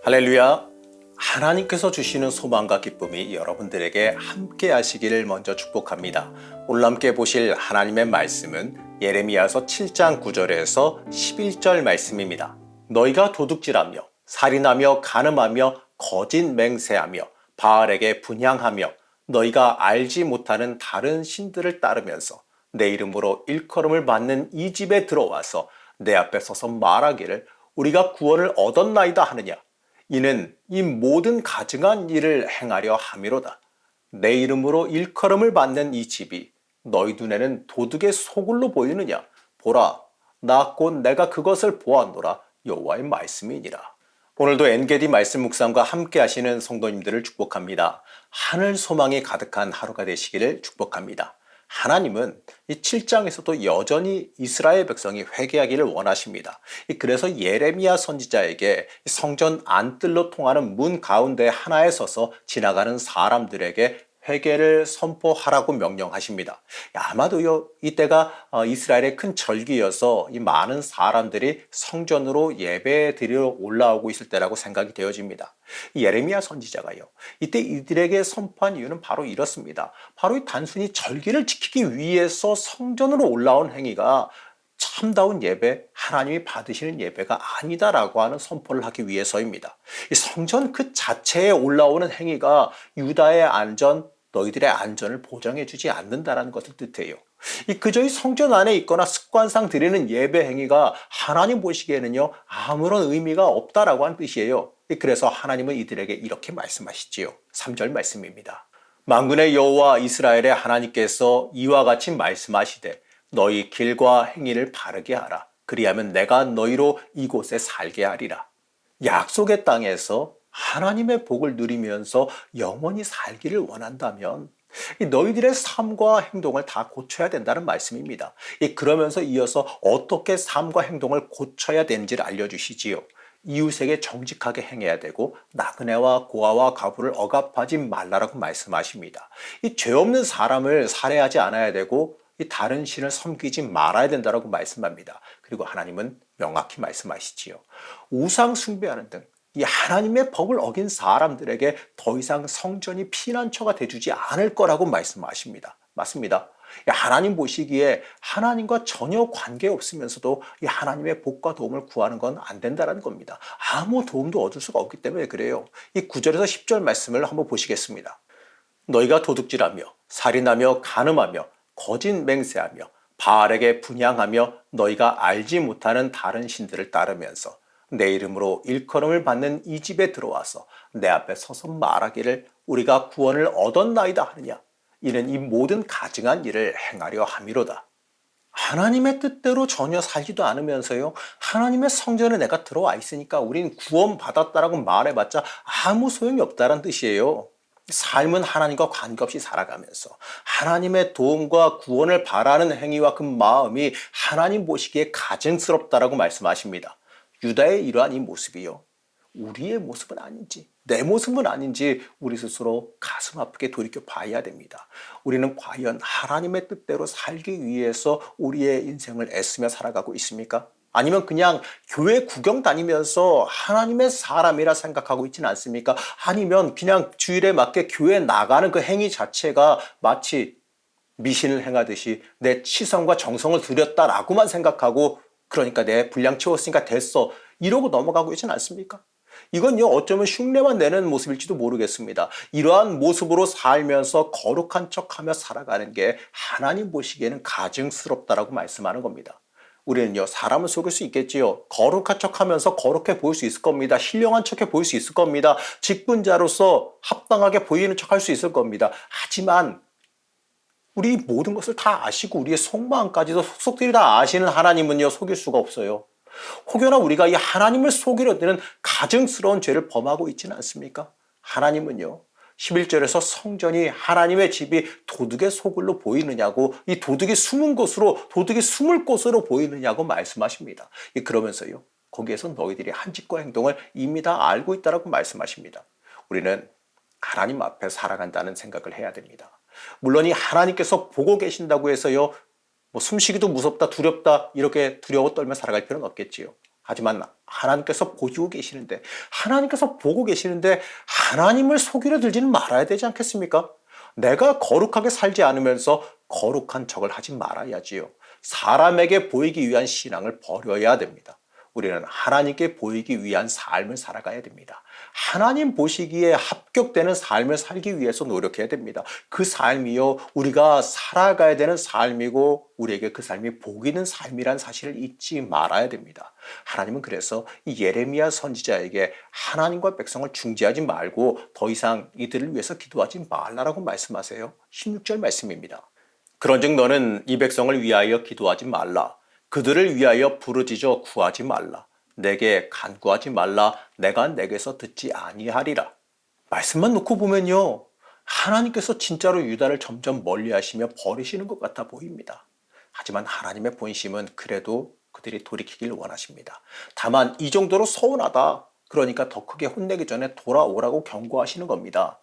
할렐루야. 하나님께서 주시는 소망과 기쁨이 여러분들에게 함께 하시기를 먼저 축복합니다. 오늘 함께 보실 하나님의 말씀은 예레미야서 7장 9절에서 11절 말씀입니다. 너희가 도둑질하며 살인하며 간음하며 거짓 맹세하며 바알에게 분향하며 너희가 알지 못하는 다른 신들을 따르면서 내 이름으로 일컬음을 받는 이 집에 들어와서 내 앞에 서서 말하기를 우리가 구원을 얻었나이다 하느냐. 이는 이 모든 가증한 일을 행하려 함이로다. 내 이름으로 일컬음을 받는 이 집이 너희 눈에는 도둑의 소굴로 보이느냐? 보라, 나 곧 내가 그것을 보았노라. 여호와의 말씀이니라. 오늘도 엔게디 말씀 묵상과 함께 하시는 성도님들을 축복합니다. 하늘 소망이 가득한 하루가 되시기를 축복합니다. 하나님은 이 7장에서도 여전히 이스라엘 백성이 회개하기를 원하십니다. 그래서 예레미야 선지자에게 성전 안뜰로 통하는 문 가운데 하나에 서서 지나가는 사람들에게 회개를 선포하라고 명령하십니다. 아마도요, 이때가 이스라엘의 큰 절기여서 이 많은 사람들이 성전으로 예배 드리러 올라오고 있을 때라고 생각이 되어집니다. 예레미야 선지자가요, 이때 이들에게 선포한 이유는 바로 이렇습니다. 바로 이 단순히 절기를 지키기 위해서 성전으로 올라온 행위가 참다운 예배, 하나님이 받으시는 예배가 아니다라고 하는 선포를 하기 위해서입니다. 이 성전 그 자체에 올라오는 행위가 유다의 안전, 너희들의 안전을 보장해 주지 않는다라는 것을 뜻해요. 그저 이 성전 안에 있거나 습관상 드리는 예배 행위가 하나님 보시기에는요, 아무런 의미가 없다라고 하는 뜻이에요. 그래서 하나님은 이들에게 이렇게 말씀하시지요. 3절 말씀입니다. 만군의 여호와 이스라엘의 하나님께서 이와 같이 말씀하시되 너희 길과 행위를 바르게 하라. 그리하면 내가 너희로 이곳에 살게 하리라. 약속의 땅에서 하나님의 복을 누리면서 영원히 살기를 원한다면 너희들의 삶과 행동을 다 고쳐야 된다는 말씀입니다. 그러면서 이어서 어떻게 삶과 행동을 고쳐야 되는지를 알려주시지요. 이웃에게 정직하게 행해야 되고 나그네와 고아와 과부를 억압하지 말라라고 말씀하십니다. 이 죄 없는 사람을 살해하지 않아야 되고 이 다른 신을 섬기지 말아야 된다고 말씀합니다. 그리고 하나님은 명확히 말씀하시지요. 우상 숭배하는 등 이 하나님의 법을 어긴 사람들에게 더 이상 성전이 피난처가 돼주지 않을 거라고 말씀하십니다. 맞습니다. 하나님 보시기에 하나님과 전혀 관계없으면서도 이 하나님의 복과 도움을 구하는 건 안 된다는 겁니다. 아무 도움도 얻을 수가 없기 때문에 그래요. 이 9절에서 10절 말씀을 한번 보시겠습니다. 너희가 도둑질하며 살인하며 간음하며 거짓 맹세하며 바알에게 분향하며 너희가 알지 못하는 다른 신들을 따르면서 내 이름으로 일컬음을 받는 이 집에 들어와서 내 앞에 서서 말하기를 우리가 구원을 얻었나이다 하느냐. 이는 이 모든 가증한 일을 행하려 함이로다. 하나님의 뜻대로 전혀 살지도 않으면서요, 하나님의 성전에 내가 들어와 있으니까 우린 구원받았다라고 말해봤자 아무 소용이 없다는 뜻이에요. 삶은 하나님과 관계없이 살아가면서 하나님의 도움과 구원을 바라는 행위와 그 마음이 하나님 보시기에 가증스럽다라고 말씀하십니다. 유다의 이러한 이 모습이요, 우리의 모습은 아닌지, 내 모습은 아닌지 우리 스스로 가슴 아프게 돌이켜 봐야 됩니다. 우리는 과연 하나님의 뜻대로 살기 위해서 우리의 인생을 애쓰며 살아가고 있습니까? 아니면 그냥 교회 구경 다니면서 하나님의 사람이라 생각하고 있지는 않습니까? 아니면 그냥 주일에 맞게 교회 나가는 그 행위 자체가 마치 미신을 행하듯이 내 치성과 정성을 들였다라고만 생각하고, 그러니까 내 분량 채웠으니까 됐어, 이러고 넘어가고 있지는 않습니까? 이건요, 어쩌면 흉내만 내는 모습일지도 모르겠습니다. 이러한 모습으로 살면서 거룩한 척하며 살아가는 게 하나님 보시기에는 가증스럽다라고 말씀하는 겁니다. 우리는요, 사람을 속일 수 있겠지요. 거룩한 척하면서 거룩해 보일 수 있을 겁니다. 신령한 척해 보일 수 있을 겁니다. 직분자로서 합당하게 보이는 척할 수 있을 겁니다. 하지만 우리 모든 것을 다 아시고 우리의 속마음까지도 속속들이 다 아시는 하나님은요, 속일 수가 없어요. 혹여나 우리가 이 하나님을 속이려 드는 가증스러운 죄를 범하고 있지는 않습니까? 하나님은요, 11절에서 성전이, 하나님의 집이 도둑의 소굴로 보이느냐고, 이 도둑이 숨은 곳으로, 도둑이 숨을 곳으로 보이느냐고 말씀하십니다. 그러면서요, 거기에서 너희들이 한 짓과 행동을 이미 다 알고 있다라고 말씀하십니다. 우리는 하나님 앞에 살아간다는 생각을 해야 됩니다. 물론 이 하나님께서 보고 계신다고 해서요, 숨쉬기도 무섭다, 두렵다, 이렇게 두려워 떨며 살아갈 필요는 없겠지요. 하지만 하나님께서 보시고 계시는데, 하나님께서 보고 계시는데 하나님을 속이려 들지는 말아야 되지 않겠습니까? 내가 거룩하게 살지 않으면서 거룩한 척을 하지 말아야지요. 사람에게 보이기 위한 신앙을 버려야 됩니다. 우리는 하나님께 보이기 위한 삶을 살아가야 됩니다. 하나님 보시기에 합격되는 삶을 살기 위해서 노력해야 됩니다. 그 삶이요, 우리가 살아가야 되는 삶이고 우리에게 그 삶이 복 있는 삶이란 사실을 잊지 말아야 됩니다. 하나님은 그래서 이 예레미야 선지자에게 하나님과 백성을 중재하지 말고 더 이상 이들을 위해서 기도하지 말라라고 말씀하세요. 16절 말씀입니다. 그런즉 너는 이 백성을 위하여 기도하지 말라. 그들을 위하여 부르짖어 구하지 말라. 내게 간구하지 말라. 내가 내게서 듣지 아니하리라. 말씀만 놓고 보면요, 하나님께서 진짜로 유다를 점점 멀리하시며 버리시는 것 같아 보입니다. 하지만 하나님의 본심은 그래도 그들이 돌이키길 원하십니다. 다만 이 정도로 서운하다, 그러니까 더 크게 혼내기 전에 돌아오라고 경고하시는 겁니다.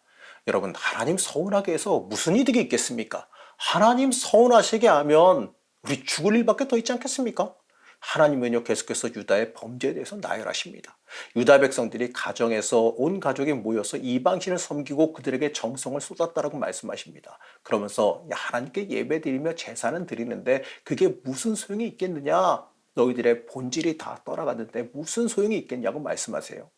여러분, 하나님 서운하게 해서 무슨 이득이 있겠습니까? 하나님 서운하시게 하면 우리 죽을 일밖에 더 있지 않겠습니까? 하나님은요, 계속해서 유다의 범죄에 대해서 나열하십니다. 유다 백성들이 가정에서 온 가족이 모여서 이방신을 섬기고 그들에게 정성을 쏟았다라고 말씀하십니다. 그러면서 하나님께 예배드리며 제사는 드리는데 그게 무슨 소용이 있겠느냐? 너희들의 본질이 다 떠나갔는데 무슨 소용이 있겠냐고 말씀하세요.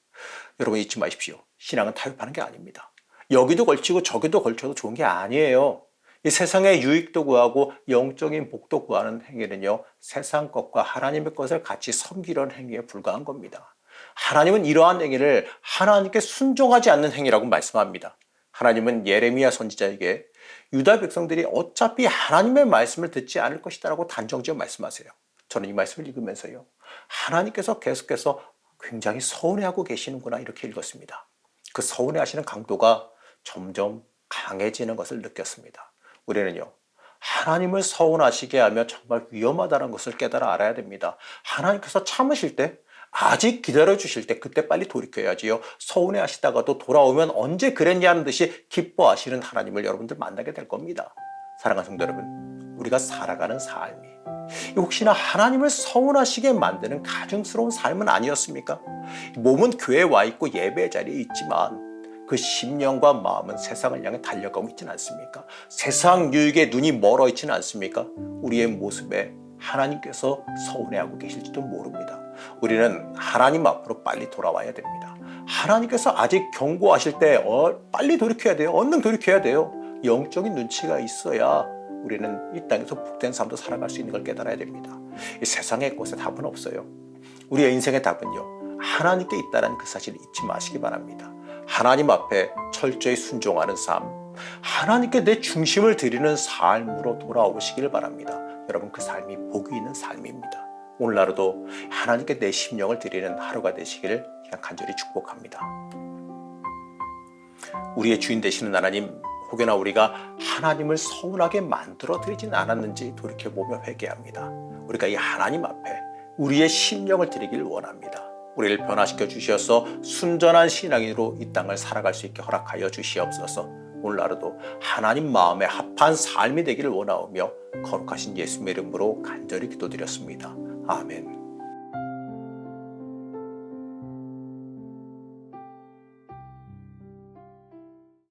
여러분, 잊지 마십시오. 신앙은 타협하는 게 아닙니다. 여기도 걸치고 저기도 걸쳐도 좋은 게 아니에요. 이 세상의 유익도 구하고 영적인 복도 구하는 행위는요, 세상 것과 하나님의 것을 같이 섬기려는 행위에 불과한 겁니다. 하나님은 이러한 행위를 하나님께 순종하지 않는 행위라고 말씀합니다. 하나님은 예레미야 선지자에게 유다 백성들이 어차피 하나님의 말씀을 듣지 않을 것이다라고 단정지어 말씀하세요. 저는 이 말씀을 읽으면서요, 하나님께서 계속해서 굉장히 서운해하고 계시는구나 이렇게 읽었습니다. 그 서운해하시는 강도가 점점 강해지는 것을 느꼈습니다. 우리는요, 하나님을 서운하시게 하며 정말 위험하다는 것을 깨달아 알아야 됩니다. 하나님께서 참으실 때, 아직 기다려 주실 때 그때 빨리 돌이켜야지요. 서운해 하시다가도 돌아오면 언제 그랬냐는 듯이 기뻐하시는 하나님을 여러분들 만나게 될 겁니다. 사랑하는 성도 여러분, 우리가 살아가는 삶이 혹시나 하나님을 서운하시게 만드는 가증스러운 삶은 아니었습니까? 몸은 교회에 와 있고 예배 자리에 있지만 그 심령과 마음은 세상을 향해 달려가고 있지는 않습니까? 세상 유익에 눈이 멀어 있지는 않습니까? 우리의 모습에 하나님께서 서운해하고 계실지도 모릅니다. 우리는 하나님 앞으로 빨리 돌아와야 됩니다. 하나님께서 아직 경고하실 때 빨리 돌이켜야 돼요. 얼른 돌이켜야 돼요. 영적인 눈치가 있어야 우리는 이 땅에서 복된 삶도 살아갈 수 있는 걸 깨달아야 됩니다. 이 세상의 것에 답은 없어요. 우리의 인생의 답은요, 하나님께 있다는 그 사실을 잊지 마시기 바랍니다. 하나님 앞에 철저히 순종하는 삶, 하나님께 내 중심을 드리는 삶으로 돌아오시길 바랍니다. 여러분, 그 삶이 복이 있는 삶입니다. 오늘 하루도 하나님께 내 심령을 드리는 하루가 되시기를 그냥 간절히 축복합니다. 우리의 주인 되시는 하나님, 혹여나 우리가 하나님을 서운하게 만들어 드리진 않았는지 돌이켜보며 회개합니다. 우리가 이 하나님 앞에 우리의 심령을 드리길 원합니다. 우리를 변화시켜 주셔서 순전한 신앙인으로 이 땅을 살아갈 수 있게 허락하여 주시옵소서. 오늘 하루도 하나님 마음에 합한 삶이 되기를 원하오며 거룩하신 예수님의 이름으로 간절히 기도드렸습니다. 아멘.